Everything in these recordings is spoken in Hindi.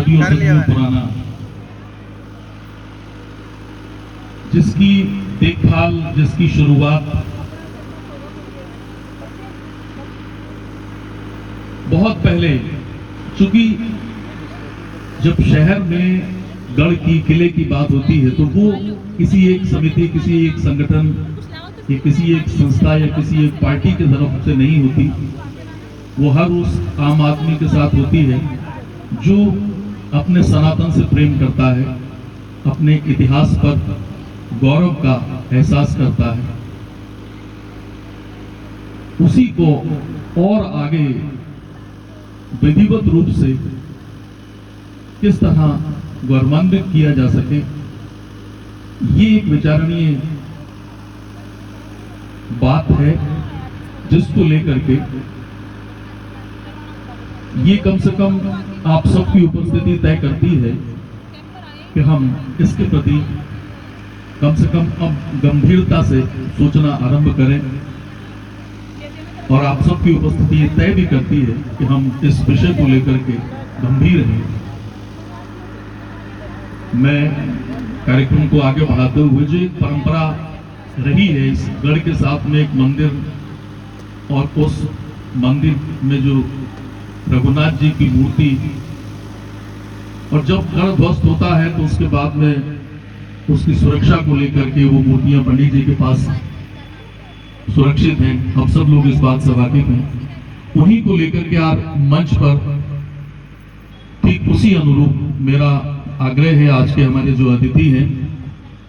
सदियों सदियों पुराना, जिसकी देखभाल, जिसकी शुरुआत बहुत पहले, चूंकि जब शहर में गढ़ की किले की बात होती है तो वो किसी एक समिति, किसी एक संगठन या किसी एक संस्था या किसी एक पार्टी की तरफ से नहीं होती। वो हर उस आम आदमी के साथ होती है जो अपने सनातन से प्रेम करता है, अपने इतिहास पर गौरव का एहसास करता है, उसी को और आगे विधिवत रूप से किस तरह गौरवान्वित किया जा सके, ये एक विचारणीय बात है, जिसको लेकर के ये कम से कम आप सबकी उपस्थिति तय करती है कि हम इसके प्रति कम से कम अब गंभीरता से सोचना आरंभ करें, और आप सबकी उपस्थिति ये तय भी करती है कि हम इस विषय को लेकर के गंभीर हैं। मैं कार्यक्रम को आगे बढ़ाते हुए, जो एक परंपरा रही है इस गढ़ के साथ में एक मंदिर, और उस मंदिर में जो रघुनाथ जी की मूर्ति, और जब गढ़ ध्वस्त होता है तो उसके बाद में उसकी सुरक्षा को लेकर के वो मूर्तियां पंडित जी के पास सुरक्षित हैं, हम सब लोग इस बात से वाकिफ हैं। उन्हीं को लेकर के आज मंच पर ठीक उसी अनुरूप मेरा आग्रह है, आज के हमारे जो अतिथि हैं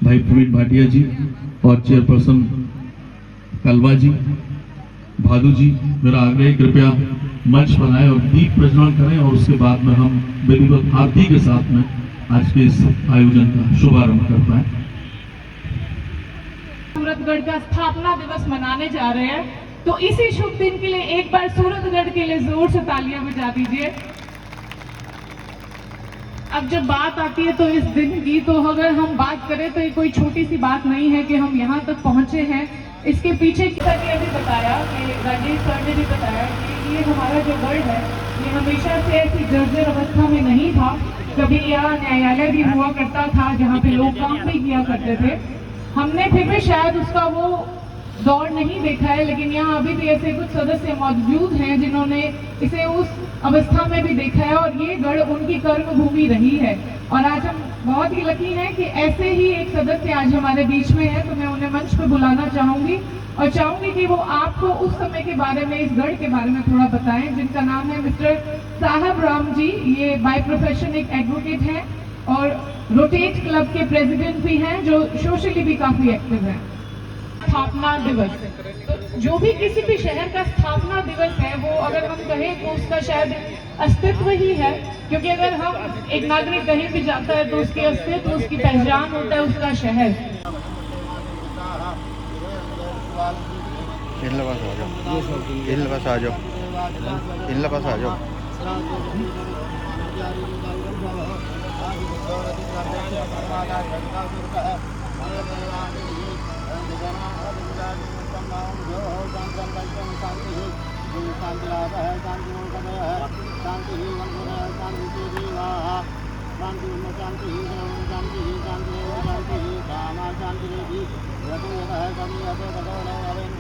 भाई प्रवीण भाटिया जी और चेयरपर्सन कलवा जी, भादु जी, मेरा आग्रह है कृपया मंच पर आए और दीप प्रज्वलन करें, और उसके बाद में हम विधिवत आरती के साथ में आज के इस आयोजन का शुभारंभ कर पाए। सूरतगढ़ का स्थापना दिवस मनाने जा रहे हैं, तो इसी शुभ दिन के लिए एक बार सूरतगढ़ के लिए जोर से तालियां बजा दीजिए। अब जब बात आती है तो इस दिन की, तो अगर हम बात करें तो ये कोई छोटी सी बात नहीं है कि हम यहाँ तक पहुँचे हैं। इसके पीछे की सर ने भी बताया कि राजेश सर ने भी बताया कि ये हमारा जो गढ़ है ये हमेशा से ऐसी जर्जर अवस्था में नहीं था। कभी यहाँ न्यायालय भी हुआ करता था जहाँ पे लोग काम भी किया करते थे। हमने फिर भी शायद उसका वो दौर नहीं देखा है, लेकिन यहाँ अभी भी ऐसे कुछ सदस्य मौजूद हैं जिन्होंने इसे उस अवस्था में भी देखा है, और ये गढ़ उनकी कर्म भूमि रही है। और आज हम बहुत ही लकी हैं कि ऐसे ही एक सदस्य आज हमारे बीच में है, तो मैं उन्हें मंच पे बुलाना चाहूंगी और चाहूंगी कि वो आपको उस समय के बारे में, इस गढ़ के बारे में थोड़ा बताएं, जिनका नाम है मिस्टर साहब राम जी। ये बाय प्रोफेशन एक एडवोकेट हैं और रोटेट क्लब के प्रेसिडेंट भी हैं, जो सोशली भी काफी एक्टिव हैं। स्थापना दिवस, तो जो भी किसी भी शहर का स्थापना दिवस है, वो अगर हम कहें तो उसका शायद अस्तित्व ही है, क्योंकि अगर हम एक नागरिक कहीं भी जाता है तो उसके अस्तित्व, उसकी पहचान होता है उसका शहर। इन पास आ जाओ, इन पास आ जाओ, इन पास आ जाओ।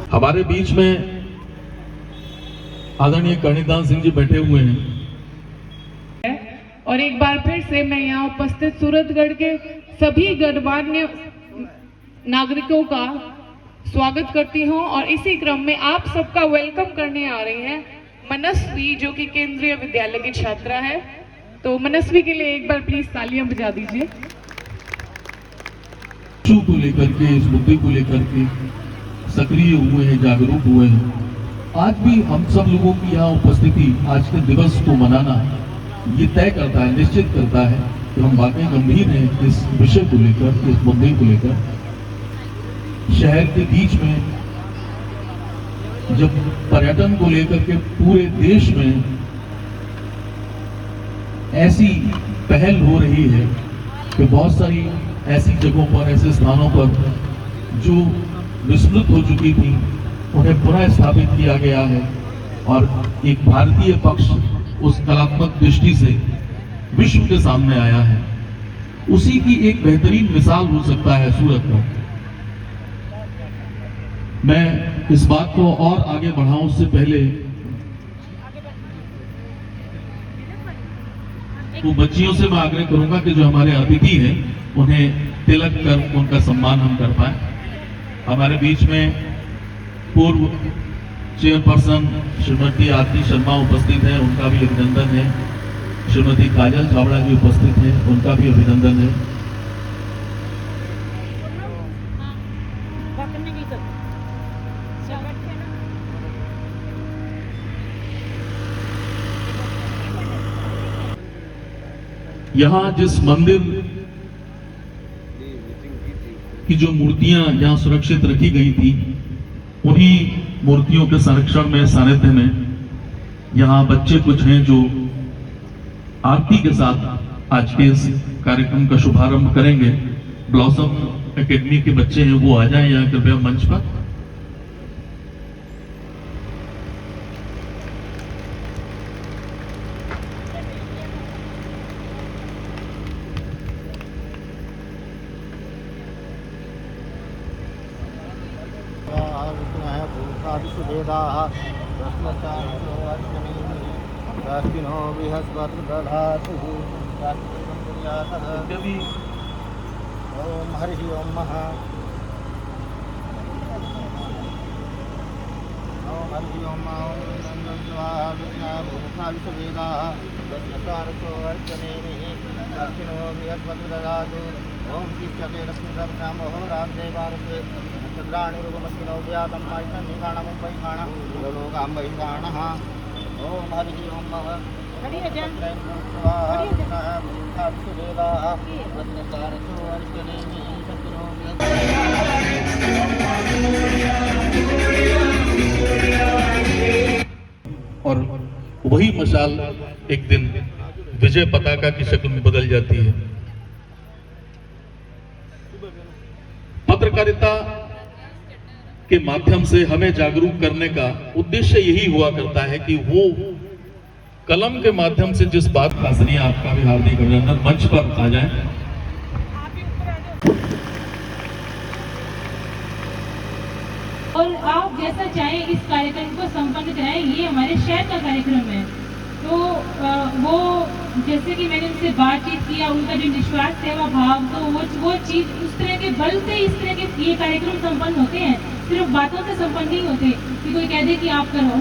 हमारे बीच में आदरणीय कर्णिदान सिंह जी बैठे हुए हैं, और एक बार फिर से मैं यहाँ उपस्थित सूरतगढ़ के सभी गणमान्य नागरिकों का स्वागत करती हूँ, और इसी क्रम में आप सबका वेलकम करने आ रही हैं मनस्वी, जो कि केंद्रीय विद्यालय की छात्रा है। तो मनस्वी के लिए एक बार प्लीज तालियां बजा दीजिए। को लेकर के, इस मुद्दे को लेकर के सक्रिय हुए हैं, जागरूक हुए हैं। आज भी हम सब लोगों की यहाँ उपस्थिति, आज के दिवस को मनाना, ये तय करता है, निश्चित करता है कि हम वाकई गंभीर हैं इस विषय को लेकर, इस मुद्दे को लेकर। शहर के बीच में जब पर्यटन को लेकर के पूरे देश में ऐसी पहल हो रही है कि बहुत सारी ऐसी जगहों पर, ऐसे स्थानों पर जो विस्मृत हो चुकी थी, उन्हें पुनः स्थापित किया गया है, और एक भारतीय पक्ष उस कलात्मक दृष्टि से विश्व के सामने आया है, उसी की एक बेहतरीन मिसाल हो सकता है सूरत का। मैं इस बात को और आगे बढ़ाऊं उससे पहले तो बच्चियों से मैं आग्रह करूंगा कि जो हमारे अतिथि हैं उन्हें तिलक कर उनका सम्मान हम कर पाए। हमारे बीच में पूर्व चेयरपर्सन श्रीमती आरती शर्मा उपस्थित है, उनका भी अभिनंदन है। श्रीमती काजल छाबड़ा जी उपस्थित है, उनका भी अभिनंदन है। यहाँ जिस मंदिर की जो मूर्तियां यहाँ सुरक्षित रखी गई थी, उन्हीं मूर्तियों के संरक्षण में, सानिध्य में यहाँ बच्चे कुछ हैं जो आरती के साथ आज के इस कार्यक्रम का शुभारंभ करेंगे। ब्लॉसम एकेडमी के बच्चे हैं, वो आ जाएं यहाँ कृपया मंच पर। ओम हरि ओम महा ओम हरि ओम ओम शिष्यते लक्ष्मीरामोहरादेवारसे चंद्राणि रूपमस्मिनो व्यातं मायितं मुंबईखाण लोकाम्बईखाणः ओम हरि ओम और वही मशाल एक दिन विजय पताका की शक्ल में बदल जाती है। पत्रकारिता के माध्यम से हमें जागरूक करने का उद्देश्य यही हुआ करता है कि वो कलम के माध्यम से जिस बात का सुनिए, आपका भी हार्दिक अभिनंदन, मंच पर आ जाएं। और आप जैसा चाहें इस कार्यक्रम को संपन्न कराएं, ये हमारे शहर का कार्यक्रम है। तो वो जैसे कि मैंने उनसे बातचीत किया, उनका जो निस्वार्थ सेवा भाव, तो वो चीज़ उस तरह के बल से इस तरह के ये कार्यक्रम संपन्न होते हैं। सिर्फ बातों से संपन्न नहीं होते कि कोई कह दे कि आप करो,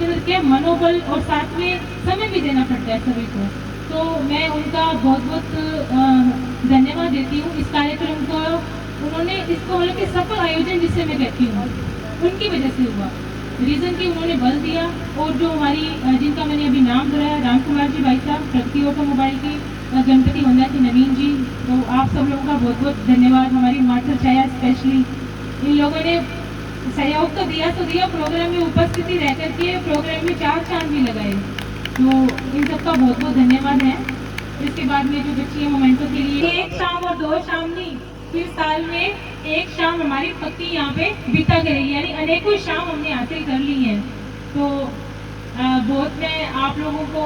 उसके मनोबल और साथ में समय भी देना पड़ता है सभी को। तो मैं उनका बहुत बहुत धन्यवाद देती हूँ। इस कार्यक्रम को उन्होंने इसको मतलब कि सफल आयोजन जिससे मैं कहती हूँ उनकी वजह से हुआ, रीज़न कि उन्होंने बल दिया। और जो हमारी जिनका मैंने अभी नाम धरा है, राम कुमार जी भाई साहब, प्रगति ऑटोमोबाइल की, गणपति होंडा की नवीन जी, तो आप सब लोगों का बहुत बहुत धन्यवाद। हमारी मास्टर छाया स्पेशली, इन लोगों ने सहयोग तो दिया प्रोग्राम में उपस्थिति रह करके प्रोग्राम में 4 चांद भी लगाए, तो इन सबका बहुत बहुत धन्यवाद है। इसके बाद में जो बच्ची मोमेंटों के लिए 1 शाम और 2 शाम नहीं, फिर साल में 1 शाम हमारी पक्की यहाँ पे बीता करेगी, यानी अनेकों शाम हमने हासिल कर ली है। तो बहुत मैं आप लोगों को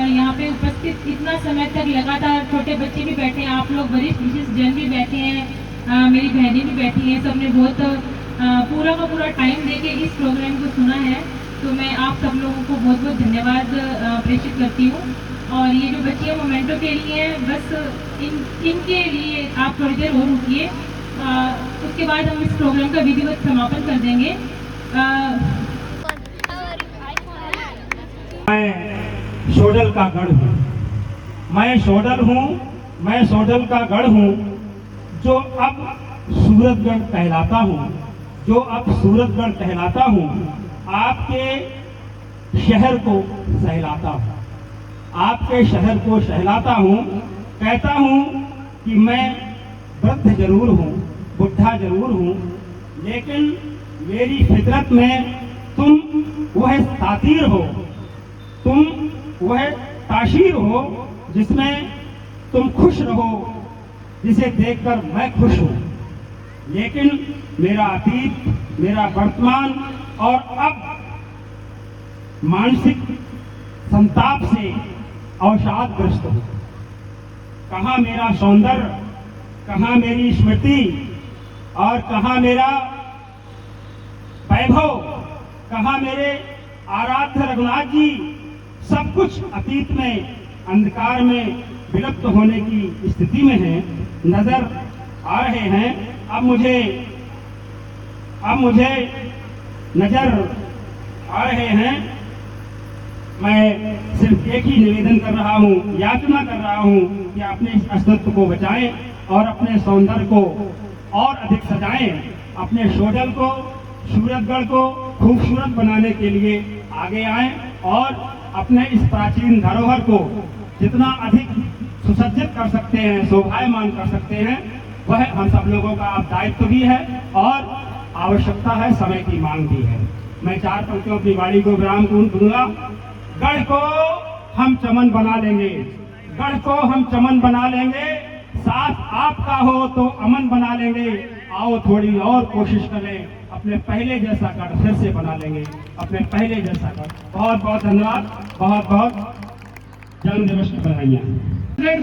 यहाँ पे उपस्थित इतना समय तक लगातार, छोटे बच्चे भी बैठे हैं, आप लोग वरिष्ठ विशिष्ट जन भी बैठे हैं, मेरी बहनें भी बैठी हैं, सबने बहुत पूरा का पूरा टाइम देके इस प्रोग्राम को सुना है। तो मैं आप सब लोगों को बहुत बहुत धन्यवाद प्रेषित करती हूँ। और ये जो बच्चियाँ मोमेंटो के लिए हैं, बस इनके लिए आप थोड़ी देर और रुकिए, उसके बाद हम इस प्रोग्राम का विधिवत समापन कर देंगे। मैं सोडल का गढ़ हूँ, मैं सोडल का गढ़ हूँ, जो अब सूरतगढ़ कहलाता हूँ, आपके शहर को सहलाता हूँ, कहता हूँ कि मैं वृद्ध जरूर हूँ, बुढ़ा जरूर हूँ, लेकिन मेरी फितरत में तुम वह तातीर हो, तुम वह ताशीर हो जिसमें तुम खुश रहो, जिसे देखकर मैं खुश हूँ। लेकिन मेरा अतीत, मेरा वर्तमान और अब मानसिक संताप से अवसादग्रस्त हूँ। कहाँ मेरा सौंदर्य, कहाँ मेरी स्मृति और कहाँ मेरा वैभव, कहाँ मेरे आराध्य रघुनाथ जी, सब कुछ अतीत में अंधकार में विलुप्त होने की स्थिति में है, नजर आ रहे हैं। अब मुझे नजर आ रहे हैं। मैं सिर्फ एक ही निवेदन कर रहा हूँ, याचना कर रहा हूँ कि अपने इस अस्तित्व को बचाएं और अपने सौंदर्य को और अधिक सजाएं, अपने शोडल को, सूरतगढ़ को खूबसूरत बनाने के लिए आगे आएं और अपने इस प्राचीन धरोहर को जितना अधिक सुसज्जित कर सकते हैं, शोभायमान कर सकते हैं, वह हम सब लोगों का अब दायित्व भी है और आवश्यकता है, समय की मांग भी है। मैं 4 पंक्तियों की वाणी को विराम दूंगा। गढ़ को हम चमन बना लेंगे, गढ़ को हम चमन बना लेंगे, साथ आपका हो तो अमन बना लेंगे। आओ थोड़ी और कोशिश करें, अपने पहले जैसा गढ़ फिर से बना लेंगे, अपने पहले जैसा गढ़। बहुत बहुत धन्यवाद, बहुत बहुत जन्म दिवस की बधाइयाँ।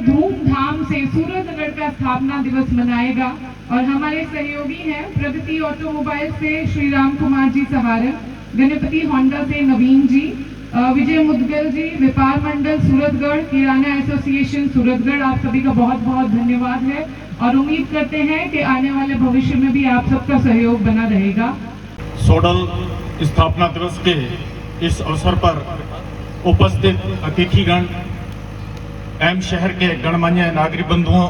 धूमधाम से सूरतगढ़ का स्थापना दिवस मनाएगा और हमारे सहयोगी हैं प्रगति ऑटोमोबाइल से श्री राम कुमार जी सहारन, गणपति होंडा से नवीन जी, विजय मुदगल जी, व्यापार मंडल सूरतगढ़, किराना एसोसिएशन सूरतगढ़। आप सभी का बहुत बहुत धन्यवाद है और उम्मीद करते हैं कि आने वाले भविष्य में भी आप सबका सहयोग बना रहेगा। सोडल स्थापना दिवस के इस अवसर पर उपस्थित अतिथिगण एवं शहर के गणमान्य नागरिक बंधुओं,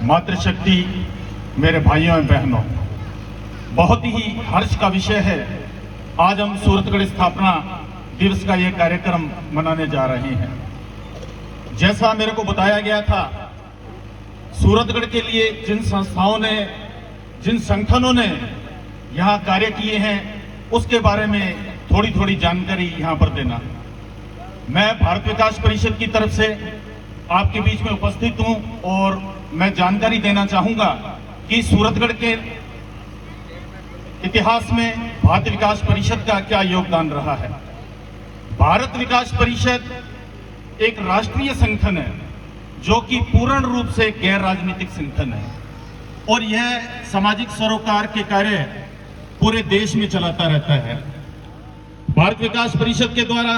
मातृशक्ति, मेरे भाइयों एवं बहनों, बहुत ही हर्ष का विषय है। आज हम सूरतगढ़ स्थापना दिवस का ये कार्यक्रम मनाने जा रहे हैं। जैसा मेरे को बताया गया था, सूरतगढ़ के लिए जिन संस्थाओं ने, जिन संगठनों ने यहाँ कार्य किए हैं, उसके बारे में थोड़ी थोड़ी जानकारी यहाँ पर देना। मैं भारत विकास परिषद की तरफ से आपके बीच में उपस्थित हूं और मैं जानकारी देना चाहूंगा कि सूरतगढ़ के इतिहास में भारत विकास परिषद का क्या योगदान रहा है। भारत विकास परिषद एक राष्ट्रीय संगठन है जो कि पूर्ण रूप से गैर राजनीतिक संगठन है और यह सामाजिक सरोकार के कार्य पूरे देश में चलाता रहता है। भारत विकास परिषद के द्वारा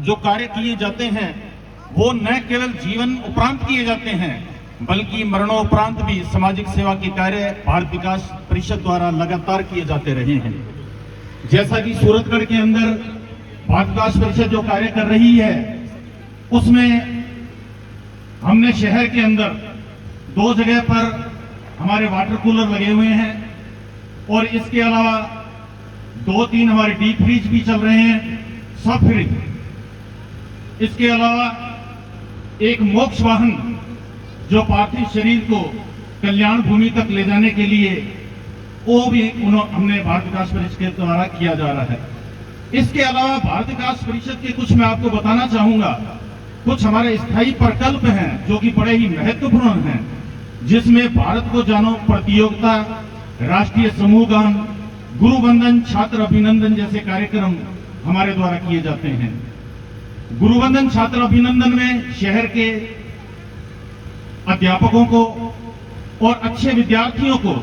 जो कार्य किए जाते हैं वो न केवल जीवन उपरांत किए जाते हैं बल्कि मरणोपरांत भी सामाजिक सेवा के कार्य भारत विकास परिषद द्वारा लगातार किए जाते रहे हैं। जैसा कि सूरतगढ़ के अंदर भारत विकास परिषद जो कार्य कर रही है, उसमें हमने शहर के अंदर 2 जगह पर हमारे वाटर कूलर लगे हुए हैं और इसके अलावा 2-3 हमारे डीप फ्रिज भी चल रहे हैं, सब फ्रिज। इसके अलावा एक मोक्ष वाहन जो पार्थिव शरीर को कल्याण भूमि तक ले जाने के लिए, वो भी हमने भारत विकास परिषद के द्वारा किया जा रहा है। इसके अलावा भारत विकास परिषद के कुछ मैं आपको बताना चाहूंगा, कुछ हमारे स्थायी प्रकल्प हैं जो कि बड़े ही महत्वपूर्ण हैं, जिसमें भारत को जानो प्रतियोगिता, राष्ट्रीय समूह गान, गुरु वंदन, छात्र अभिनंदन जैसे कार्यक्रम हमारे द्वारा किए जाते हैं। गुरुवंदन छात्र अभिनंदन में शहर के अध्यापकों को और अच्छे विद्यार्थियों को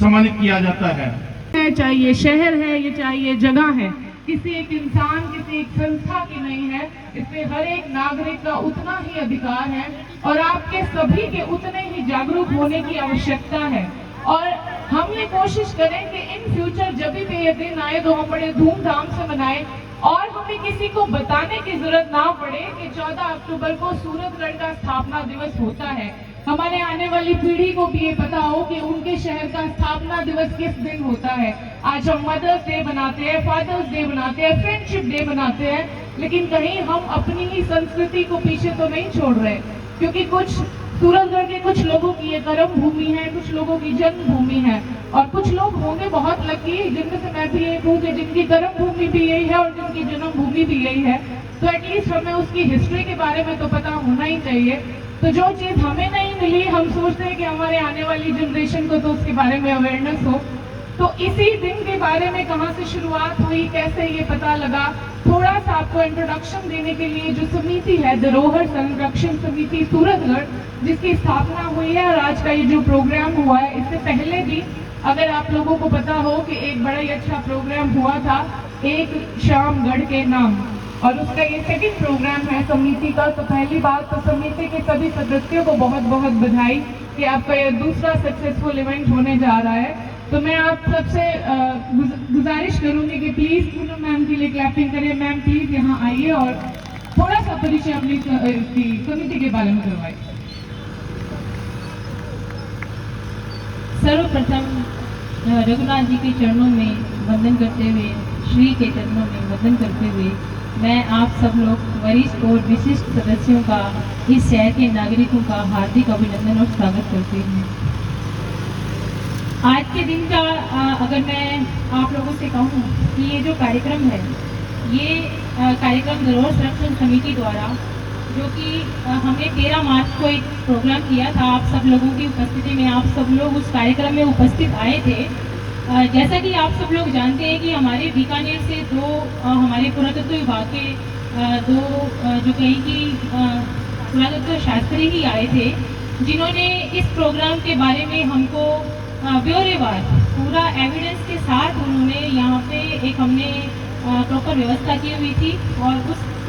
सम्मानित किया जाता है। चाहिए शहर है, ये चाहिए जगह है, किसी एक इंसान, किसी एक संस्था की नहीं है। इसमें हर एक नागरिक का उतना ही अधिकार है और आपके सभी के उतने ही जागरूक होने की आवश्यकता है। और हम ये कोशिश करें कि इन फ्यूचर जब भी ये दिन आए तो हम बड़े धूमधाम से मनाएं और हमें किसी को बताने की जरूरत ना पड़े कि 14 अक्टूबर को सूरतगढ़ का स्थापना दिवस होता है। हमारे आने वाली पीढ़ी को भी ये पता हो कि उनके शहर का स्थापना दिवस किस दिन होता है। आज हम मदर्स डे बनाते हैं, फादर्स डे बनाते हैं, फ्रेंडशिप डे बनाते हैं, लेकिन कहीं हम अपनी ही संस्कृति को पीछे तो नहीं छोड़ रहे, क्योंकि कुछ सूरतगढ़ के कुछ लोगों की ये कर्म भूमि है, कुछ लोगों की जन्मभूमि है और कुछ लोग होंगे बहुत लकी, जिनमें से मैं भी एक हूँ कि जिनकी कर्म भूमि भी यही है और जिनकी जन्मभूमि भी यही है। तो एटलीस्ट हमें उसकी हिस्ट्री के बारे में तो पता होना ही चाहिए। तो जो चीज़ हमें नहीं मिली, हम सोचते हैं कि हमारे आने वाली जनरेशन को तो उसके बारे में अवेयरनेस हो। तो इसी दिन के बारे में कहाँ से शुरुआत हुई, कैसे ये पता लगा, थोड़ा सा आपको इंट्रोडक्शन देने के लिए जो समिति है धरोहर संरक्षण समिति सूरतगढ़, जिसकी स्थापना हुई है और आज का ये जो प्रोग्राम हुआ है, इससे पहले भी अगर आप लोगों को पता हो कि एक बड़ा ही अच्छा प्रोग्राम हुआ था एक शाम गढ़ के नाम, और उसका ये सेकंड प्रोग्राम है समिति का। तो पहली बात तो समिति के सभी सदस्यों को बहुत बहुत बधाई कि आपका ये दूसरा सक्सेसफुल इवेंट होने जा रहा है। तो मैं आप सबसे गुजारिश करूंगी कि प्लीज पूनम मैम के लिए क्लैपिंग करें। मैम प्लीज यहाँ आइए और थोड़ा सा परिचय अपनी समिति के बारे में करवाइए। सर्वप्रथम रघुनाथ जी के चरणों में वंदन करते हुए, श्री के चरणों में वंदन करते हुए मैं आप सब लोग वरिष्ठ और विशिष्ट सदस्यों का, इस शहर के नागरिकों का हार्दिक अभिनंदन और स्वागत करती हूँ। आज के दिन का अगर मैं आप लोगों से कहूँ कि ये जो कार्यक्रम है, ये कार्यक्रम धरोहर संरक्षण समिति द्वारा, जो कि हमने 13 मार्च को एक प्रोग्राम किया था आप सब लोगों की उपस्थिति में, आप सब लोग उस कार्यक्रम में उपस्थित आए थे। जैसा कि आप सब लोग जानते हैं कि हमारे बीकानेर से दो हमारे पुरातत्व विभाग के दो जो कहीं की पुरातत्व शास्त्री ही आए थे, जिन्होंने इस प्रोग्राम के बारे में हमको ब्यौरेवार पूरा एविडेंस के साथ उन्होंने यहाँ पे एक हमने प्रॉपर व्यवस्था की हुई थी, और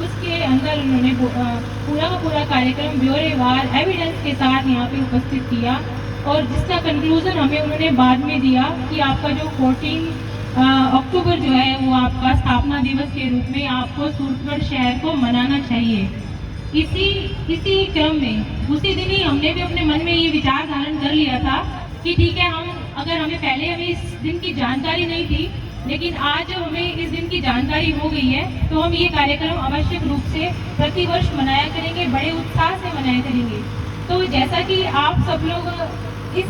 उसके अंदर उन्होंने पूरा का पूरा कार्यक्रम ब्यौरेवार एविडेंस के साथ यहाँ पे उपस्थित किया, और जिसका कंक्लूजन हमें उन्होंने बाद में दिया कि आपका जो 14 अक्टूबर जो है वो आपका स्थापना दिवस के रूप में आपको सूरतगढ़ शहर को मनाना चाहिए। इसी क्रम में उसी दिन ही हमने भी अपने मन में ये विचार धारण कर लिया था कि ठीक है, हमें इस दिन की जानकारी नहीं थी, लेकिन आज हमें इस दिन की जानकारी हो गई है, तो हम ये कार्यक्रम आवश्यक रूप से प्रतिवर्ष मनाया करेंगे, बड़े उत्साह से मनाया करेंगे। तो जैसा कि आप सब लोग इस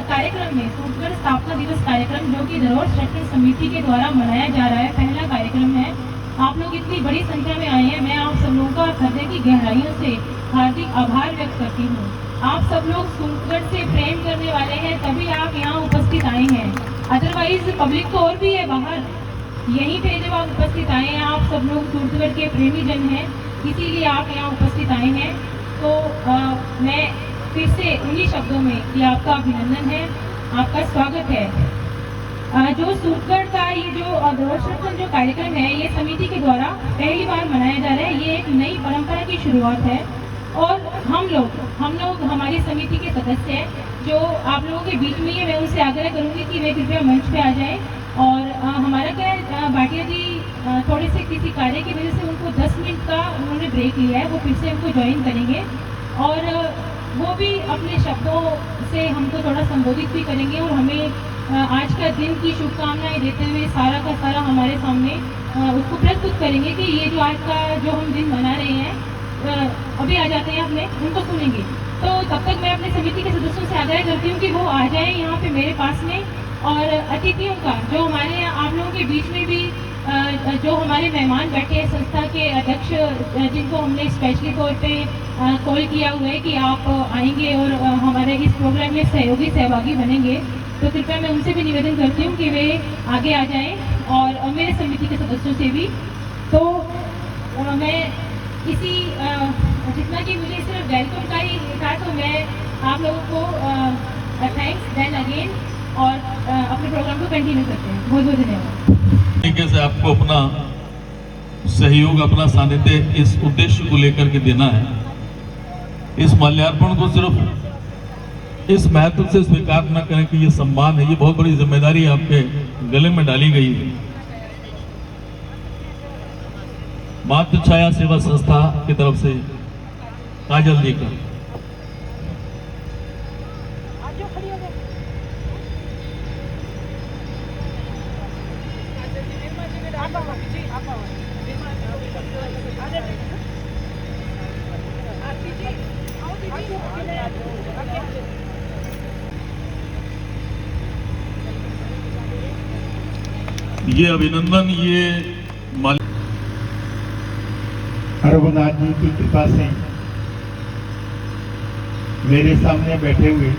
कार्यक्रम में सूरतगढ़ स्थापना दिवस कार्यक्रम, जो कि धरोहर संरक्षण समिति के द्वारा मनाया जा रहा है, पहला कार्यक्रम है, आप लोग इतनी बड़ी संख्या में आए हैं, मैं आप सब लोगों का हृदय की गहराइयों से हार्दिक आभार व्यक्त करती हूँ। आप सब लोग सूरतगढ़ से प्रेम करने वाले हैं, तभी आप यहाँ उपस्थित आए हैं, अदरवाइज पब्लिक तो और भी है बाहर, यहीं पे जब आप उपस्थित आए हैं, आप सब लोग सूरतगढ़ के प्रेमी जन हैं, इसीलिए आप यहाँ उपस्थित आए हैं। तो मैं फिर से उन्हीं शब्दों में कि आपका अभिनंदन है, आपका स्वागत है। जो सूरतगढ़ का ये जो धरोहर संरक्षण जो कार्यक्रम है, ये समिति के द्वारा पहली बार मनाया जा रहा है, ये एक नई परंपरा की शुरुआत है, और हम लोग हमारी समिति के सदस्य हैं, जो आप लोगों के बीच में ही मैं उनसे आग्रह करूंगी कि वे कृपया मंच पे आ जाएं। और हमारा क्या है, भाटिया जी थोड़े से किसी कार्य की वजह से उनको 10 मिनट का उन्होंने ब्रेक लिया है, वो फिर से हमको ज्वाइन करेंगे, और वो भी अपने शब्दों से हमको थोड़ा संबोधित भी करेंगे, और हमें आज का दिन की शुभकामनाएं देते हुए सारा का सारा हमारे सामने उसको प्रस्तुत करेंगे कि ये जो आज का जो हम दिन मना रहे हैं, अभी आ जाते हैं अपने, उनको सुनेंगे। तो तब तक मैं अपने समिति के सदस्यों से आग्रह करती हूँ कि वो आ जाएं यहाँ पे मेरे पास में, और अतिथियों का जो हमारे आप लोगों के बीच में भी जो हमारे मेहमान बैठे हैं, संस्था के अध्यक्ष जिनको हमने स्पेशली तौर पे कॉल किया हुआ है कि आप आएंगे और हमारे इस प्रोग्राम में सहभागी बनेंगे, तो कृपया मैं उनसे भी निवेदन करती हूँ कि वे आगे आ जाएं, और मेरे समिति के सदस्यों से भी। तो मैं इसी जितना कि मुझे सिर्फ वेलकम का ही था, तो मैं आप लोगों को थैंक्स देन अगेन, और अपने प्रोग्राम को कंटिन्यू करते हैं। बहुत बहुत धन्यवाद। तरीके से आपको अपना सहयोग, अपना सानिध्य इस उद्देश्य को लेकर के देना है। इस माल्यार्पण को सिर्फ इस महत्व से स्वीकार न करें कि ये सम्मान है, ये बहुत बड़ी जिम्मेदारी आपके गले में डाली गई है। मातृ छाया सेवा संस्था की तरफ से काजल जी का ये अभिनंदन, ये रघुनाथ जी की कृपा से मेरे सामने बैठे हुए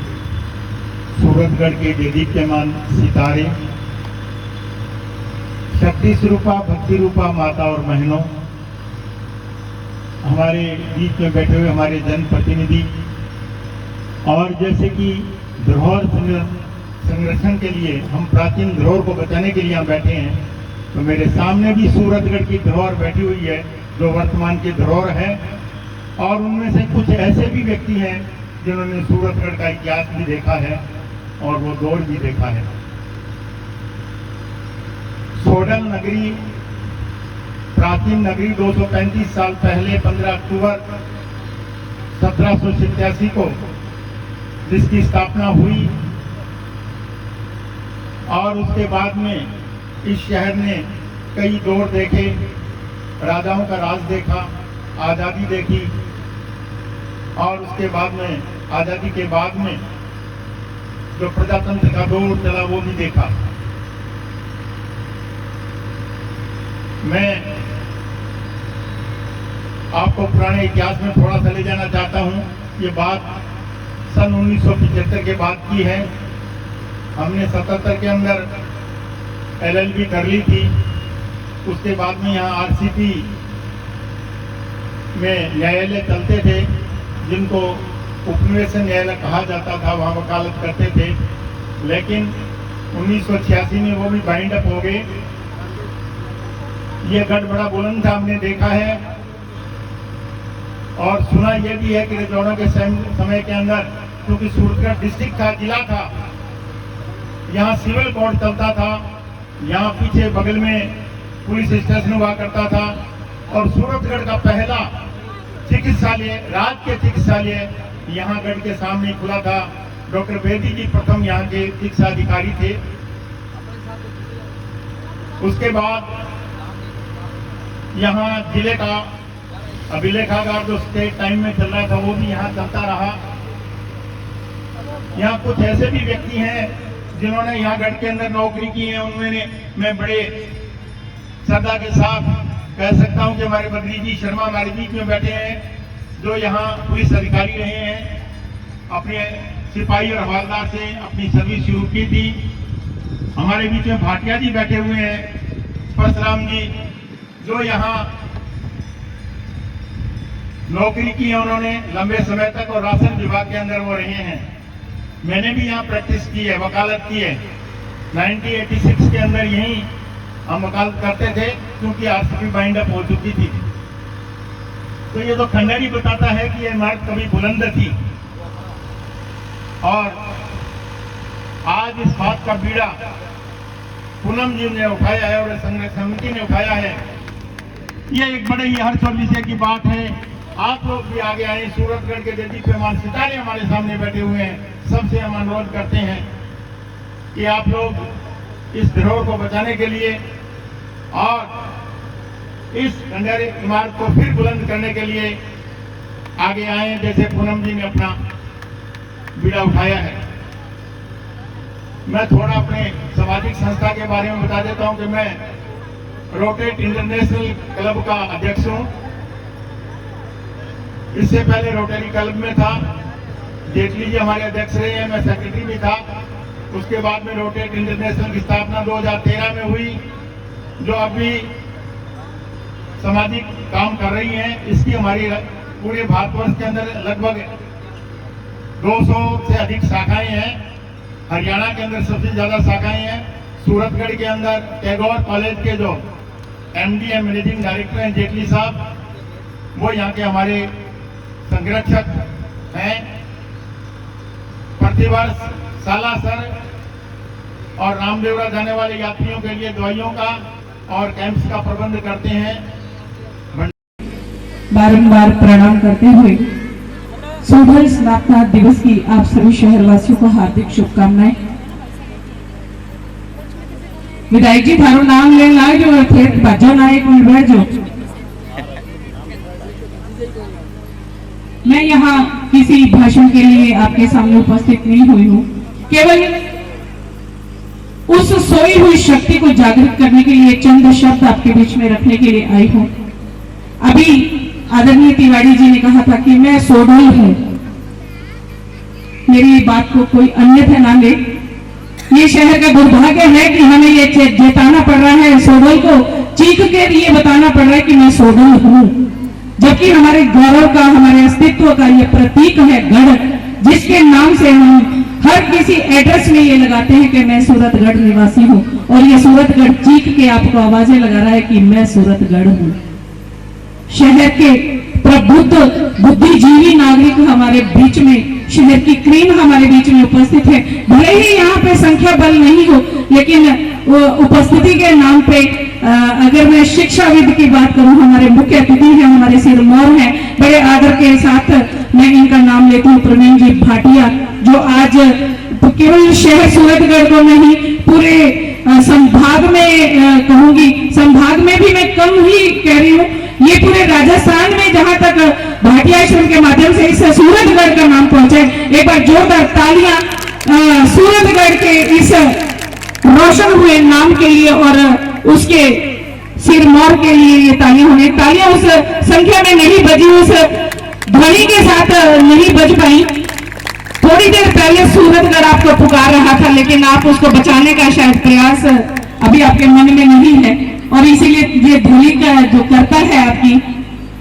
सूरतगढ़ के देदीप्यमान सितारे, शक्ति स्वरूपा भक्ति रूपा माता और बहनों, हमारे बीच में बैठे हुए हमारे जनप्रतिनिधि, और जैसे कि धरोहर संरक्षण के लिए, हम प्राचीन धरोहर को बचाने के लिए यहाँ बैठे हैं, तो मेरे सामने भी सूरतगढ़ की धरोहर बैठी हुई है जो वर्तमान की धरोहर है। और उनमें से कुछ ऐसे भी व्यक्ति हैं जिन्होंने सूरतगढ़ का इतिहास भी देखा है और वो दौर भी देखा है। सोडल नगरी, प्राचीन नगरी 235 साल पहले 15 अक्टूबर 1787 को जिसकी स्थापना हुई, और उसके बाद में इस शहर ने कई दौर देखे, राजाओं का राज देखा, आज़ादी देखी, और उसके बाद में आज़ादी के बाद में जो प्रजातंत्र का दौर चला वो भी देखा। मैं आपको पुराने इतिहास में थोड़ा सा ले जाना चाहता हूँ। ये बात सन 1975 के बाद की है। हमने 77 के अंदर LLB कर ली थी। उसके बाद में यहाँ RCP में न्यायालय चलते थे, जिनको उपनिवेशन न्यायालय कहा जाता था, वहाँ वकालत करते थे। लेकिन 1986 में वो भी बाइंड अप हो गए। ये गढ़ बड़ा बुलंद था, हमने देखा है, और सुना यह भी है कि रजौड़ा के समय के अंदर, क्योंकि सूरतगढ़ डिस्ट्रिक्ट था, जिला था, यहाँ सिविल कोर्ट चलता था, यहाँ पीछे बगल में पुलिस स्टेशन हुआ करता था, और सूरतगढ़ का पहला चिकित्सालय, राज्य चिकित्सालय यहाँ गढ़ के सामने खुला था। डॉक्टर बेदी जी प्रथम यहाँ के चिकित्सा अधिकारी थे। उसके बाद यहाँ जिले का अभिलेखागार जो स्टेट टाइम में चल रहा था वो भी यहाँ चलता रहा। यहाँ कुछ ऐसे भी व्यक्ति हैं जिन्होंने यहाँ गढ़ के अंदर नौकरी की है। उनमें मैं बड़े श्रद्धा के साथ कह सकता हूँ कि हमारे बद्री जी शर्मा हमारे बीच में बैठे हैं, जो यहाँ पुलिस अधिकारी रहे हैं, अपने सिपाही और हवलदार से अपनी सर्विस शुरू की थी। हमारे बीच में भाटिया जी बैठे हुए हैं, परशुराम जी, जो यहाँ नौकरी की है उन्होंने लंबे समय तक, और राशन विभाग के अंदर वो रहे हैं। मैंने भी यहाँ प्रैक्टिस की है, वकालत की है। 1986 के अंदर यहीं हम वकालत करते थे, क्योंकि RCP बाइंड अप हो चुकी थी। तो ये तो खंडर ही बताता है कि ये इमारत कभी बुलंद थी, और आज इस बात का बीड़ा पूनम जी ने उठाया है और संघर्ष समिति ने उठाया है। ये एक बड़े ही हर्ष और विषय की बात है। आप लोग भी आगे आए। सूरतगढ़ के देदीप्यमान सितारे हमारे सामने बैठे हुए हैं। सबसे हम अनुरोध करते हैं कि आप लोग इस धरोहर को बचाने के लिए और इस खंडहर इमारत को फिर बुलंद करने के लिए आगे आए, जैसे पूनम जी ने अपना बीड़ा उठाया है। मैं थोड़ा अपने सामाजिक संस्था के बारे में बता देता हूं कि मैं रोटेट इंटरनेशनल क्लब का अध्यक्ष हूं। इससे पहले रोटरी क्लब में था, जेटली जी हमारे अध्यक्ष रहे हैं, मैं सेक्रेटरी भी था। उसके बाद में रोटेट इंटरनेशनल की स्थापना 2013 में हुई, जो अभी सामाजिक काम कर रही हैं। इसकी हमारी पूरे भारतवर्ष के अंदर लगभग 200 से अधिक शाखाएं हैं। हरियाणा के अंदर सबसे ज्यादा शाखाएं हैं। सूरतगढ़ के अंदर टैगोर कॉलेज के जो MD है, मैनेजिंग डायरेक्टर हैं जेटली साहब, वो यहाँ के हमारे संरक्षक हैं। प्रतिवर्ष सालासर और रामदेवरा जाने वाले यात्रियों के लिए दवाइयों का और कैंप्स का प्रबंध करते हैं। बारंबार प्रणाम करते हुए सोढ़ल स्थापना दिवस की आप सभी शहरवासियों को हार्दिक शुभकामनाएं। विधायक जी थारो नाम ले लाजो और थे भजन आए कोई बहजो। मैं यहाँ किसी भाषण के लिए आपके सामने उपस्थित नहीं हुई हूँ, केवल उस सोई हुई शक्ति को जागृत करने के लिए चंद शब्द आपके बीच में रखने के लिए आई हूँ। अभी आदरणीय तिवारी जी ने कहा था कि मैं सोढ़ल हूँ, मेरी बात को कोई अन्यथा ना ले। ये शहर का दुर्भाग्य है कि हमें ये जताना पड़ रहा है, सोडल को चीख के ये बताना पड़ रहा है कि मैं सोडल हूँ, जबकि हमारे गौरव का, हमारे अस्तित्व का ये प्रतीक है गढ़, जिसके नाम से हम हर किसी एड्रेस में ये लगाते हैं कि मैं सूरतगढ़ निवासी हूँ, और ये सूरतगढ़ चीख के आपको आवाजें लगा रहा है कि मैं सूरतगढ़ हूँ। शहर के प्रबुद्ध बुद्धिजीवी नागरिक हमारे बीच में, शहर की क्रीम हमारे बीच में उपस्थित है। भले ही यहाँ पे संख्या बल नहीं हो, लेकिन उपस्थिति के नाम पे अगर मैं शिक्षाविद की बात करूं, हमारे मुख्य अतिथि हैं, हमारे सिरमौर हैं, बड़े आदर के साथ मैं इनका नाम लेती हूँ, प्रवीण जी भाटिया, जो आज केवल शहर सूरतगढ़ को नहीं, पूरे संभाग में कहूंगी, संभाग में भी मैं कम ही कह रही हूँ, ये पूरे राजस्थान में जहां तक भाटिया आश्रम के माध्यम से इस सूरतगढ़ का नाम पहुंचे, एक बार जोरदार तालियां सूरतगढ़ के इस रोशन हुए नाम के लिए और उसके सिरमौर के लिए ये तालियां होने, तालियां उस संख्या में नहीं बजी, उस ध्वनि के साथ नहीं बज पाई। थोड़ी देर पहले सूरतगढ़ आपको पुकार रहा था, लेकिन आप उसको बचाने का शायद प्रयास अभी आपके मन में नहीं है, और इसीलिए ये ध्वनि का जो करता है आपकी,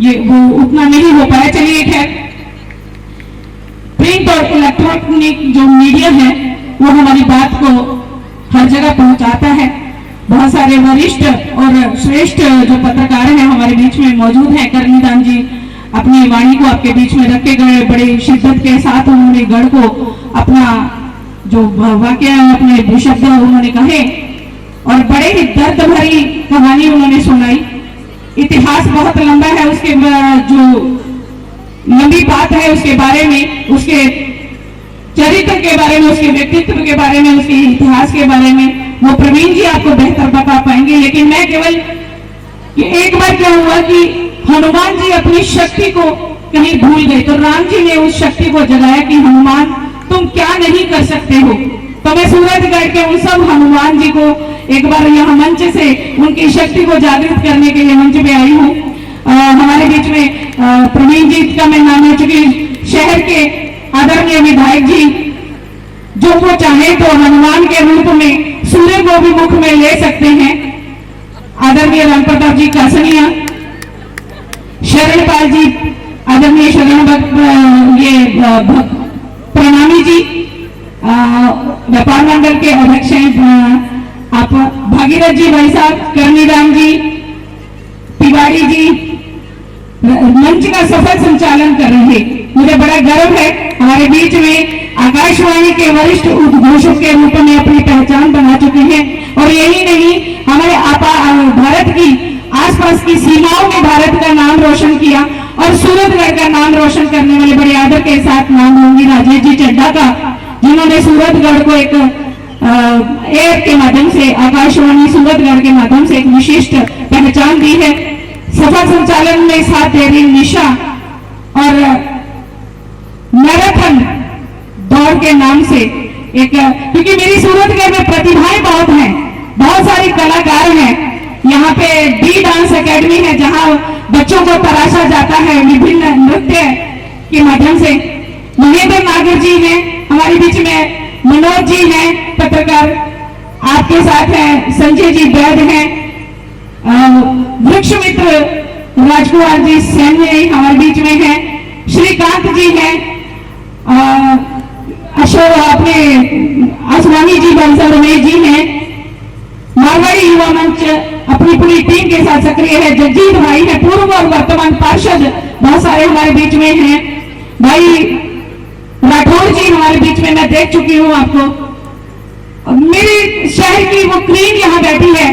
ये वो उतना नहीं हो पाया। चलिए खैर, प्रिंट और इलेक्ट्रॉनिक जो मीडिया है वो हमारी बात को हर जगह पहुंचाता है। बहुत सारे वरिष्ठ और श्रेष्ठ जो पत्रकार हैं हमारे बीच में मौजूद हैं। करनीदान जी अपनी वाणी को आपके बीच में रख के गए, बड़े शिद्दत के साथ उन्होंने गढ़ को अपना जो वाक्य अपने शब्द उन्होंने कहे, और बड़े ही दर्द भरी कहानी उन्होंने सुनाई। इतिहास बहुत लंबा है, उसके जो लंबी बात है उसके बारे में, उसके चरित्र के बारे में, उसके व्यक्तित्व के बारे में, उसके इतिहास के बारे में वो प्रवीण जी आपको बेहतर बता पाएंगे। लेकिन मैं केवल कि एक बार क्या हुआ कि हनुमान जी अपनी शक्ति को कहीं भूल गए, तो राम जी ने उस शक्ति को जगाया कि हनुमान तुम क्या नहीं कर सकते हो। तो मैं सूरतगढ़ के उन सब हनुमान जी को एक बार यहाँ मंच से उनकी शक्ति को जागृत करने के लिए मंच पे आई हूँ। हमारे बीच में प्रवीण जी का मैं नाम ले चुकी, शहर के आदरणीय विधायक जी, जो वो चाहे तो हनुमान के रूप में सूर्य को भी मुख में ले सकते हैं। आदरणीय राम प्रताप जी कासनिया, शरणपाल जी, आदरणीय शरण प्रणामी जी, व्यापार मंडल के अध्यक्ष हैं आप भागीरथ जी भाई साहब, करनीराम जी, तिवारी जी मंच का सफल संचालन कर रहे। मुझे बड़ा गर्व है, हमारे बीच में आकाशवाणी के वरिष्ठ उद्घोषक के रूप में अपनी पहचान बना चुके हैं, और यही नहीं हमारे भारत की आसपास की सीमाओं में भारत का नाम रोशन किया, और सूरतगढ़ का नाम रोशन करने वाले बड़े आदर के साथ नाम लूंगी राजेश जी चड्ढा का, जिन्होंने सूरतगढ़ को एक एयर के माध्यम से, आकाशवाणी सूरतगढ़ के माध्यम से एक विशिष्ट पहचान दी है। सफल संचालन में साथ दे रही निशा, और मैराथन दौड़ के नाम से एक, क्योंकि मेरी सूरतगढ़ में प्रतिभाएं बहुत हैं, बहुत सारी कलाकार हैं। यहाँ पे डी डांस एकेडमी है, जहाँ बच्चों को तराशा जाता है विभिन्न नृत्य के माध्यम से। महेंद्र नागर जी हैं हमारे बीच में, मनोज जी हैं पत्रकार, आपके साथ हैं संजय जी वैद हैं, वृक्ष मित्र राजकुमार जी सैन्य हमारे बीच में हैं, श्रीकांत जी हैं, अशोक अपने आसवानी जी बंसल रमेश जी हैं, मारवाड़ी युवा मंच अपनी पूरी टीम के साथ सक्रिय है, जगजीत भाई है, पूर्व और वर्तमान पार्षद बहुत सारे हमारे बीच में हैं, भाई राठौर जी हमारे बीच में, मैं देख चुकी हूँ आपको। मेरे शहर की वो क्वीन यहाँ बैठी है,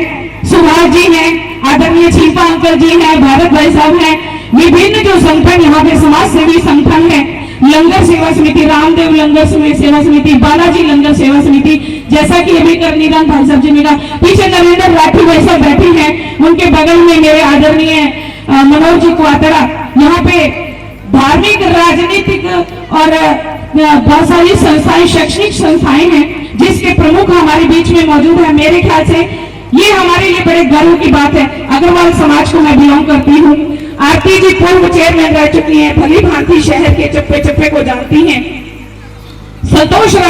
सुभाष जी हैं, आदरणीय छिपा अंकल जी हैं, भारत भाई साहब हैं, विभिन्न जो संगठन यहाँ पे समाज सेवी संगठन है, लंगर सेवा समिति, रामदेव लंगर सेवा समिति, बालाजी लंगर सेवा समिति, जैसा कि अभी करनीदान भाई साहब जी ने कहा, पीछे नरेंद्र राठी भाई साहब बैठे हैं, उनके बगल में मेरे आदरणीय मनोज जी क्वातरा। यहाँ पे धार्मिक, राजनीतिक और बहुत सारी संस्थाएं, शैक्षणिक संस्थाएं हैं, जिसके प्रमुख हमारे बीच में मौजूद है। मेरे ख्याल से ये हमारे लिए बड़े गर्व की बात है। अग्रवाल समाज को मैं बिलोंग करती हूँ। आरती जी पूर्व चेयरमैन रह चुकी हैं, भली भांति शहर के चप्पे चप्पे को जानती हैं।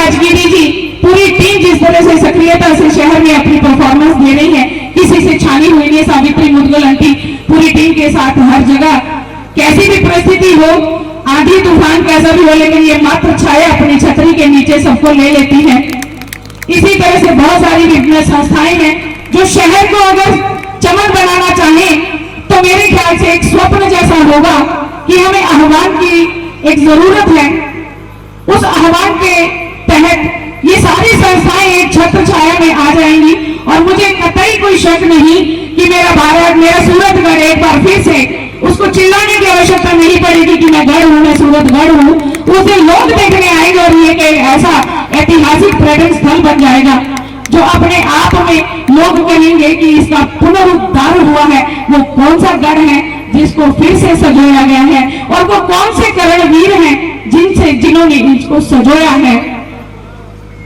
राजगिरी जी, पूरी टीम जिस तरह से सक्रियता से शहर में अपनी परफॉर्मेंस दे रही है, किसी से छानी हुई नहीं, सावित्री मुदगल आंटी पूरी टीम के साथ हर जगह, कैसी भी परिस्थिति हो, आंधी तूफान कैसा भी हो, लेकिन ये मात्र छाया अपनी छतरी के नीचे सबको ले लेती है। इसी तरह से बहुत सारी विभिन्न संस्थाएं हैं जो शहर को अगर चमक बनाना चाहें तो मेरे ख्याल से एक स्वप्न जैसा होगा कि हमें आह्वान की एक जरूरत है। उस आह्वान के तहत ये सारी संस्थाएं एक छत्र छाया में आ जाएंगी और मुझे कतई कोई शक नहीं कि मेरा भारत, मेरा सूरतगढ़ एक बार फिर से, उसको चिल्लाने की आवश्यकता नहीं पड़ेगी कि मैं गढ़ हूं, मैं सूरतगढ़ हूं। उस दिन लोग देखने आएंगे और ये कि ऐसा ऐतिहासिक पर्यटन स्थल बन जाएगा जो अपने आप में लोग कहेंगे कि इसका पुनरुद्धार हुआ है। वो कौन सा गढ़ है जिसको फिर से सजोया गया है और वो कौन से करणवीर हैं जिन्होंने इसको सजोया है।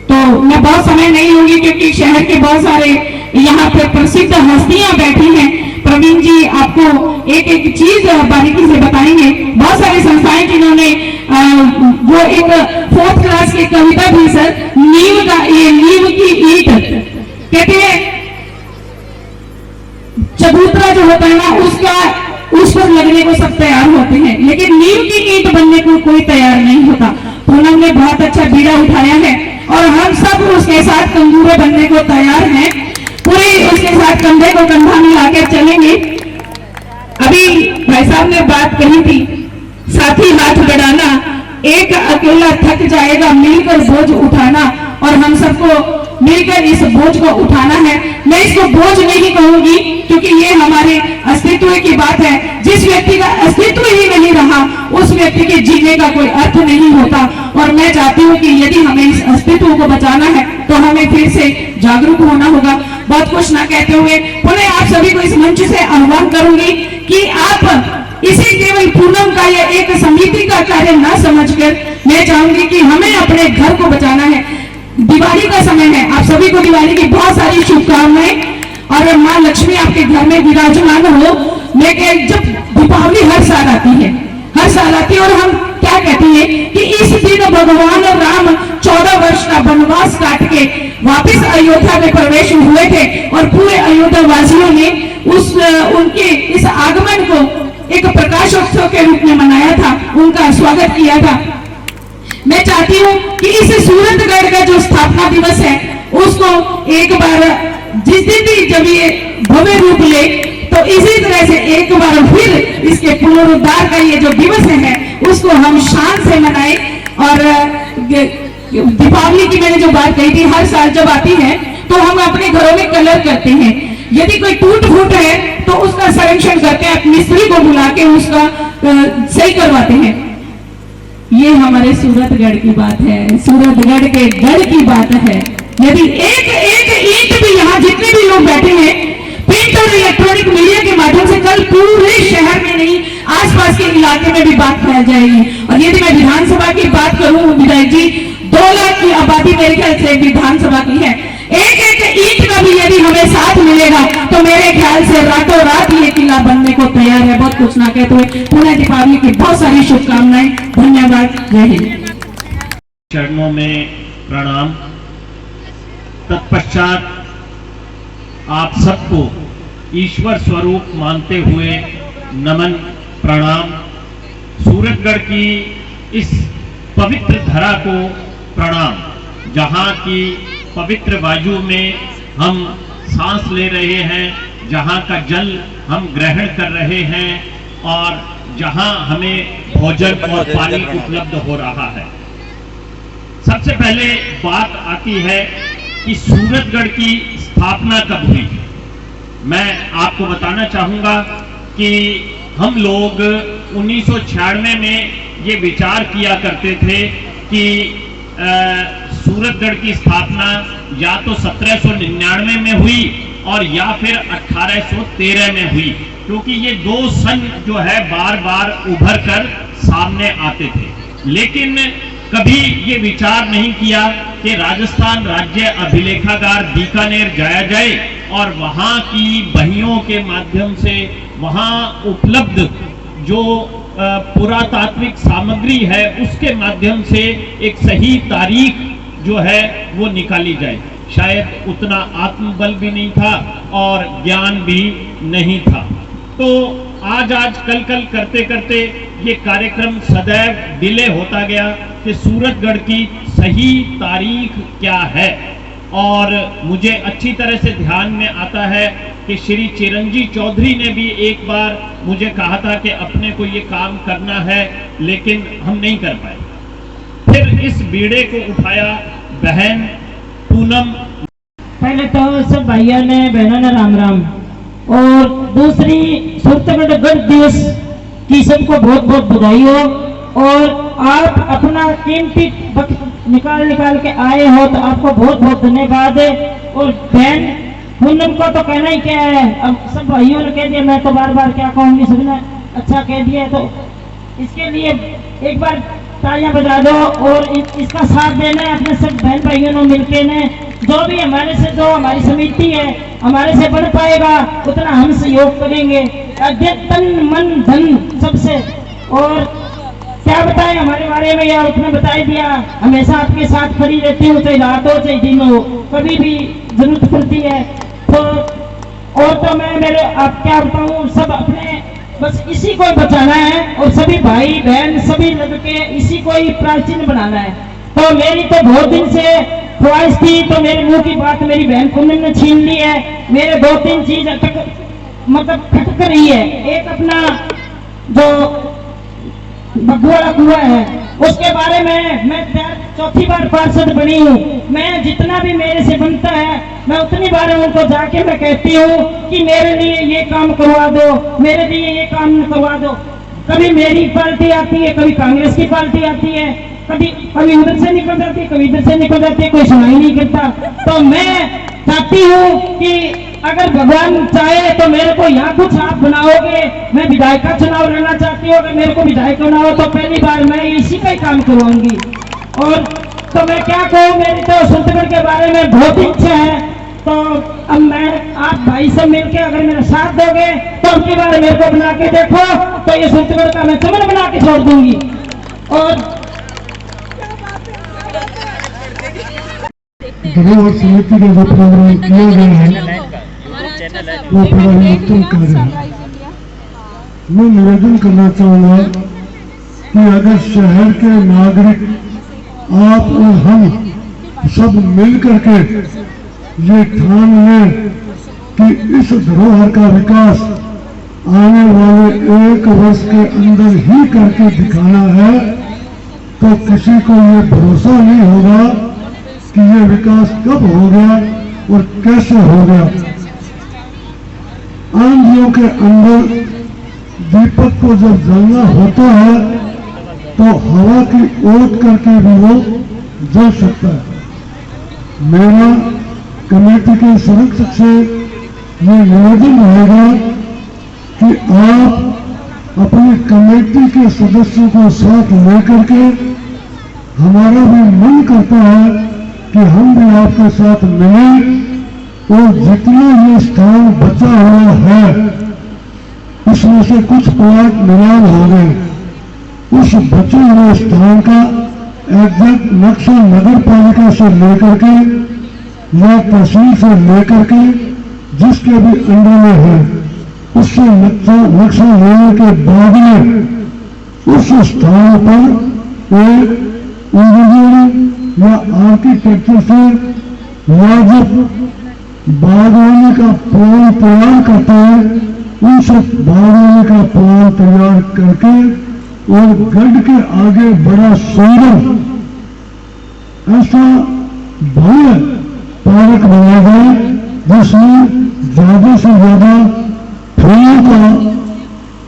तो मैं बहुत समय नहीं लूंगी क्योंकि शहर के बहुत सारे यहाँ पे प्रसिद्ध हस्तियां बैठी हैं। प्रवीण जी आपको एक एक चीज बारीकी से बताएंगे। बहुत सारी संस्थाएं जिन्होंने वो एक 4th क्लास की कविता भी सर, नींव का, ये नींव की ईंट कहते हैं, चबूतरा जो होता है ना उसका, उस पर लगने को सब तैयार होते हैं, लेकिन नींव की ईंट बनने को कोई तैयार नहीं होता। पूनम ने बहुत अच्छा बीड़ा उठाया है और हम सब उसके साथ कंगूरे बनने को तैयार हैं। पूरी उसके साथ कंधे को कंधा मिलाकर चलेंगे। अभी भाई साहब ने बात कही थी, साथी हाथ बढ़ाना, एक अकेला थक जाएगा, मिलकर बोझ उठाना, और हम सबको मिलकर इस बोझ को उठाना है। मैं इसको बोझ नहीं कहूंगी क्योंकि ये हमारे अस्तित्व की बात है। जिस व्यक्ति का अस्तित्व ही नहीं रहा उस व्यक्ति के जीने का कोई अर्थ नहीं होता। और मैं चाहती हूँ कि यदि हमें इस अस्तित्व को बचाना है तो हमें फिर से जागरूक होना होगा। बहुत कुछ ना कहते हुए पुनः आप सभी को इस मंच से आह्वान करूंगी कि आप इसे केवल पूनम का या एक समिति का कार्य ना समझकर, मैं चाहूंगी कि हमें अपने घर को बचाना है। दिवाली का समय है, आप सभी को दिवाली की बहुत सारी शुभकामनाएं, और माँ लक्ष्मी आपके घर में विराजमान हो। लेकिन जब दीपावली हर साल आती है, हर साल आती है, और हम क्या कहते हैं कि इस दिन भगवान राम 14 वर्ष का वनवास काट के वापिस अयोध्या में प्रवेश हुए थे और पूरे अयोध्या वासियों ने उनके इस आगमन को एक प्रकाशोत्सव के रूप में मनाया था, उनका स्वागत किया था। मैं चाहती हूँ कि इस सूरतगढ़ का जो स्थापना दिवस है उसको एक बार, जिस दिन भी जब ये भव्य रूप ले, तो इसी तरह से एक बार फिर इसके पुनरुद्धार का ये जो दिवस है उसको हम शान से मनाएं। और दीपावली की मैंने जो बात कही थी, हर साल जब आती है तो हम अपने घरों में कलर करते हैं। यदि कोई टूट फूट है तो उसका संरक्षण करके आप मिस्त्री को बुला के उसका सही करवाते हैं। ये हमारे सूरतगढ़ की बात है, सूरतगढ़ के गढ़ की बात है। यदि एक एक ईंट भी, यहाँ जितने भी लोग बैठे हैं, प्रिंट और इलेक्ट्रॉनिक मीडिया के माध्यम से कल पूरे शहर में नहीं, आसपास के इलाके में भी बात फैल जाएगी। और यदि मैं विधानसभा की बात करूं विधायक जी, 2 लाख की आबादी मेरे ख्याल से विधानसभा की है। एक एक ईंट का भी यदि हमें साथ मिलेगा तो मेरे ख्याल से रातों रात ये किला बनने को तैयार है। बहुत कुछ ना कहते हुए पुनः दीपावली की बहुत सारी शुभकामनाएं। धन्यवाद। जय हिंद। चरणों में प्रणाम। तत्पश्चात आप सबको ईश्वर स्वरूप मानते हुए नमन प्रणाम। सूरतगढ़ की इस पवित्र धरा को प्रणाम, जहाँ की पवित्र वायु में हम सांस ले रहे हैं, जहाँ का जल हम ग्रहण कर रहे हैं और जहाँ हमें भोजन और पानी उपलब्ध हो रहा है। सबसे पहले बात आती है कि सूरतगढ़ की स्थापना कब हुई। मैं आपको बताना चाहूँगा कि हम लोग 1996 में ये विचार किया करते थे कि सूरतगढ़ की स्थापना या तो 1799 में हुई और या फिर 1813 में हुई, क्योंकि ये 2 सन जो है बार बार उभर कर सामने आते थे। लेकिन कभी ये विचार नहीं किया कि राजस्थान राज्य अभिलेखागार बीकानेर जाया जाए और वहाँ की बहियों के माध्यम से वहाँ उपलब्ध जो पुरातात्विक सामग्री है उसके माध्यम से एक सही तारीख जो है वो निकाली जाए। शायद उतना आत्मबल भी नहीं था और ज्ञान भी नहीं था। तो आज कल करते करते ये कार्यक्रम सदैव डिले होता गया कि सूरजगढ़ की सही तारीख क्या है। और मुझे अच्छी तरह से ध्यान में आता है कि श्री चिरंजीव चौधरी ने भी एक बार मुझे कहा था कि अपने को ये काम करना है, लेकिन हम नहीं कर पाए। फिर इस बीड़े को उठाया बहन पूनम। पहले तो सब भाइयों ने बहनों ने राम राम, और दूसरी सूरजगढ़ गढ़ दिवस की सबको बहुत बहुत बधाई हो। और आप अपना कीमती वक्त निकाल के आए हो तो आपको बहुत बहुत धन्यवाद है। और बहन पूनम को तो कहना ही क्या है, अब सब भाइयों ने कह दिया, मैं तो बार बार क्या कहूँगी, सबने अच्छा कह दिया, तो इसके लिए एक बार तालियां बजा दो। और इसका साथ देना है अपने सब बहन भाइयों ने मिलके ने, जो भी हमारे से, जो हमारी समिति है हमारे से बढ़ पाएगा उतना हम सहयोग करेंगे, तन मन धन सबसे। और क्या बताएं हमारे बारे में, यार उसने बता दिया, हमेशा आपके साथ खड़ी रहती हूँ, चाहे रात हो चाहे दिन हो, कभी भी जरूरत पड़ती है तो। और तो मैं मेरे आप क्या बताऊँ, सब अपने बस इसी को बचाना है और सभी भाई बहन सभी लड़के इसी को ही प्राचीन बनाना है। तो मेरी तो बहुत दिन से ख्वाहिश थी, तो मेरे मुंह की बात मेरी बहन पूनम ने छीन ली है। मेरे 2-3 चीज खटक रही है। एक अपना जो बगवाड़ा कुआ है उसके बारे में मैं 4थी बार पार्षद बनी हूँ। मैं जितना भी मेरे से बनता है मैं उतनी बार उनको जाके मैं कहती हूँ कि मेरे लिए ये काम करवा दो, मेरे लिए ये काम करवा दो। कभी मेरी पार्टी आती है, कभी कांग्रेस की पार्टी आती है, कभी उधर से निकल जाती है, कभी इधर से निकल जाती है, कोई सुनाई नहीं करता। तो मैं चाहती हूँ कि अगर भगवान चाहे तो मेरे को यहाँ कुछ आप बनाओगे, मैं विधायक का चुनाव लड़ना चाहती हूँ, अगर मेरे को विधायक बनाओ तो पहली बार मैं इसी का ही काम करवाऊंगी। और तो मैं क्या कहूँ, मेरी तो सूरजगढ़ के बारे में बहुत इच्छा है। तो अब मैं आप भाई सब मिलके अगर मेरा साथ दोगे तो अब की बार मेरे को बना के देखो, तो ये सूरजगढ़ का मैं चमन बना के छोड़ दूंगी। और धरोहर समिति का जो प्रोग्राम किया गया है वो बड़ा ही उत्तम कार्य है। मैं निवेदन करना चाहूँगा कि अगर शहर के नागरिक आप और हम सब मिल करके ये ठान लें कि इस धरोहर का विकास आने वाले 1 वर्ष के अंदर ही करके दिखाना है, तो किसी को ये भरोसा नहीं होगा कि ये विकास कब हो गया और कैसे हो गया। आंधियों के अंदर दीपक को जब जलना होता है तो हवा की ओट करके भी वो जल सकता है। मेरा कमेटी के सदस्य से ये निवेदन रहेगा कि आप अपनी कमेटी के सदस्यों को साथ लेकर के, हमारा भी मन करता है कि हम भी आपके साथ मिलें और जितना ये स्थान बचा हुआ है उसमें से कुछ प्लाट नीलाम हो गए, उस बचे हुए स्थान का एग्जैक्ट नक्शा नगर पालिका से लेकर के या तहसील से लेकर के जिसके भी अंडर में है उससे नक्शा लेने के बाद में उस स्थान पर एक इंजीनियरिंग या आर्किटेक्चर से या जब बागवानी का प्लान तैयार करते हैं उन सब बागवानी का प्लान तैयार करके और गढ़ के आगे बड़ा सुंदर ऐसा भव्य पार्क बनाया जाए जिसमें ज्यादा से ज्यादा फूलों का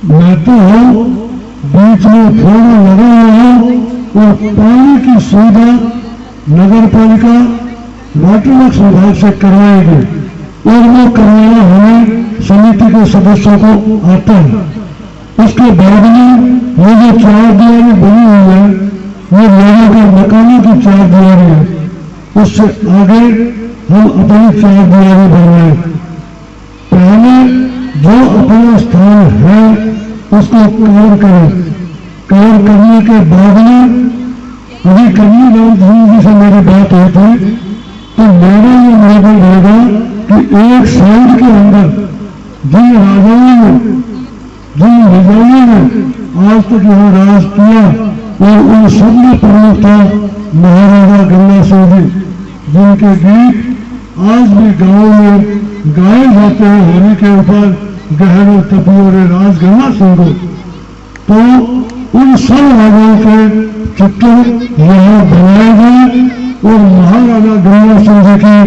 महत्व हो, बीच में फूल लगे हुए हो और पानी की सुविधा नगर पालिका वाटर वर्क्स विभाग से करवाएगी और वो करवाना हमें समिति के सदस्यों को आता है। उसके बाद में ये जो 4 दीवारें बनी हुई है ये लोगों के मकानों की 4 दीवारें है, उससे आगे हम अपनी 4 दीवारें बनवाए। पहले जो अपना स्थान है उसको कवर करें, कवर करने के बाद में अभी कबीरदास जी से मेरी बात हुई थी, तो मेरा ये निवेदन रहेगा कि एक साल के अंदर जिन राजाओं ने, जिन निजामों ने आज तक यहाँ राज किया, और उन सब में प्रमुख था महाराजा गंगा सिंह जी, जिनके गीत आज भी गांव में गाए जाते हैं। होली के ऊपर गहरे तपियोरे राज गंगा सिंह को, तो उन सब राजाओं के चित्र यहाँ बनाए गए और महाराजा गंगा सिंह जी की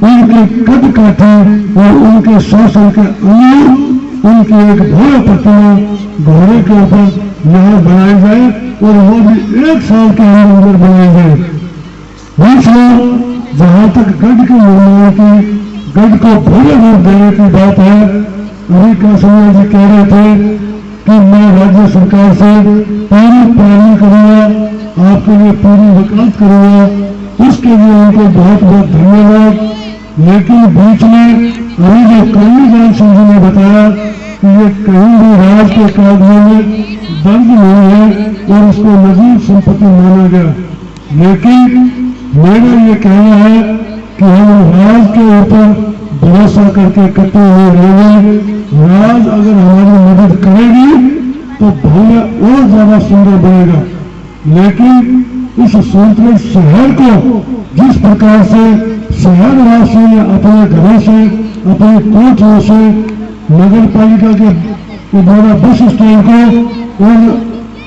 उनकी कद काठी और उनके शासन के अनुरूप उनकी एक भव्य प्रतिमा घोड़े के ऊपर यहाँ बनाई जाए, और वो भी 1 साल के अंदर बनाई जाए। दूसरा, जहाँ तक गढ़ के निर्माण की, गढ़ को भव्य रूप देने की बात है, अभी कासनिया जी कह रहे थे कि मैं राज्य सरकार से पूरी प्लानिंग करूंगा, आपके लिए पूरी वकालत करूंगा, उसके लिए उनको बहुत बहुत धन्यवाद। लेकिन बीच में अभी जो कालीजान सिंह जी ने बताया कि ये कहीं भी राज के कागजों में दर्ज नहीं है और उसको नजीब संपत्ति माना गया, लेकिन मेरा ये कहना है कि हम राज के ऊपर भरोसा करके कटे हुए रहेंगे। राज अगर हमारी मदद करेगी तो भव्य और ज्यादा सुंदर बनेगा, लेकिन इस सूरत शहर को जिस प्रकार से शहरवासी ने अपने घरों से, अपने कोठों से, नगर पालिका के द्वारा बस स्टैंड को और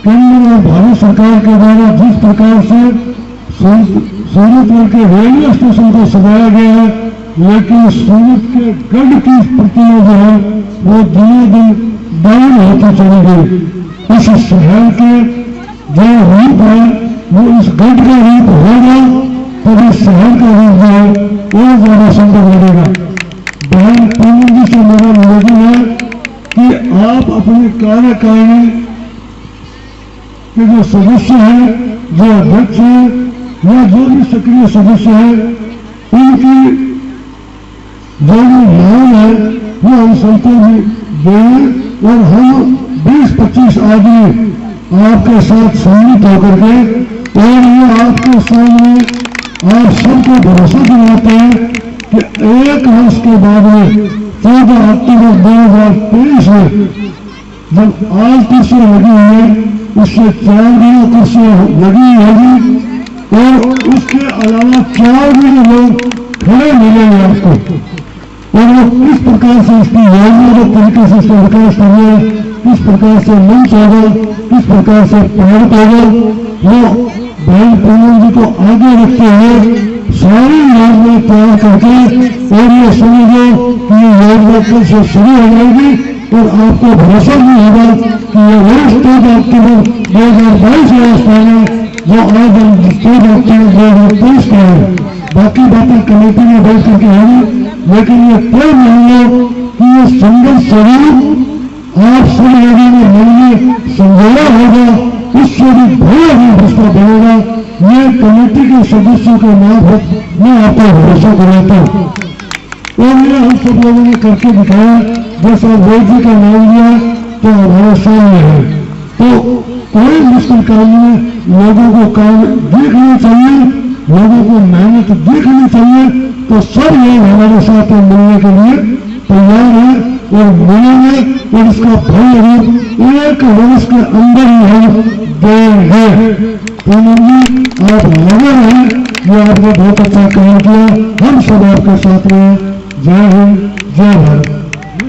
केंद्र और भारत सरकार के द्वारा जिस प्रकार से सूरत के रेलवे स्टेशन को सजाया गया है, लेकिन सूरत के गढ़ की प्रतिमा जो है वो दिनों दिन डाउन होती चली गई। इस शहर के जो रूप है वो इस गढ़ का रूप होगा, तब इस शहर का रूप जो है और ज्यादा सुंदर लगेगा। बहन पूनम जी से मेरा निवेदन है कि आप अपनी कार्यकारिणी के जो सदस्य हैं, जो अध्यक्ष हैं या जो भी सक्रिय सदस्य है, उनकी जो भी मांग है वो हम सबको भी दें और हम 20-25 आदमी आपके साथ सम्मिलित होकर के और ये आपके सामने आप सबको भरोसा दिलाते हैं कि 1 वर्ष के बाद में 14 अक्टूबर 2023 में जब आज कुर्सियां लगी हुई है, उससे 4 गुना कुर्सियां लगी होगी और उसके अलावा 4 गुना लोग खड़े मिलेंगे आपको, और वो किस प्रकार से इसकी योजनाबद्ध तरीके से इसका विकास करेंगे, किस प्रकार से मंच होगा, किस प्रकार से पार्क होगा, वो भाई पूनम जी को आगे रखते हुए सारी योजना तैयार करके, और ये समझो कि ये योजना कल से शुरू हो जाएगी और आपको भरोसा नहीं होगा कि ये वर्ष 14 अक्टूबर 2022 व्यवस्था है जो आज हम 14 अक्टूबर 2023 का है। बाकी बातें कमेटी में बैठ करके होगी, लेकिन ये तय नहीं है कि ये संघर्ष स्वरूप आप सब लोगों ने मन में संजोया होगा, उससे भी भव्य रूप उसका बनेगा। ये कमेटी के सदस्यों के मार्फत मैं आपको भरोसा कराता हूँ और ये हम सब लोगों ने करके दिखाया। जैसा वैद्य जी का नाम लिया तो हमारे सामने है, तो कोई मुश्किल काम में लोगों को काम देखना चाहिए, लोगों को मेहनत देखनी चाहिए, तो सब लोग हमारे साथ मिलने के लिए तैयार हैं और मिलेंगे और इसका भव्य रूप 1 वर्ष के अंदर ही हम देंगे। पूनम जी आप लगे हैं, ये आपने बहुत अच्छा काम किया, हम सब आपके साथ रहे। जय हिंद, जय भारत।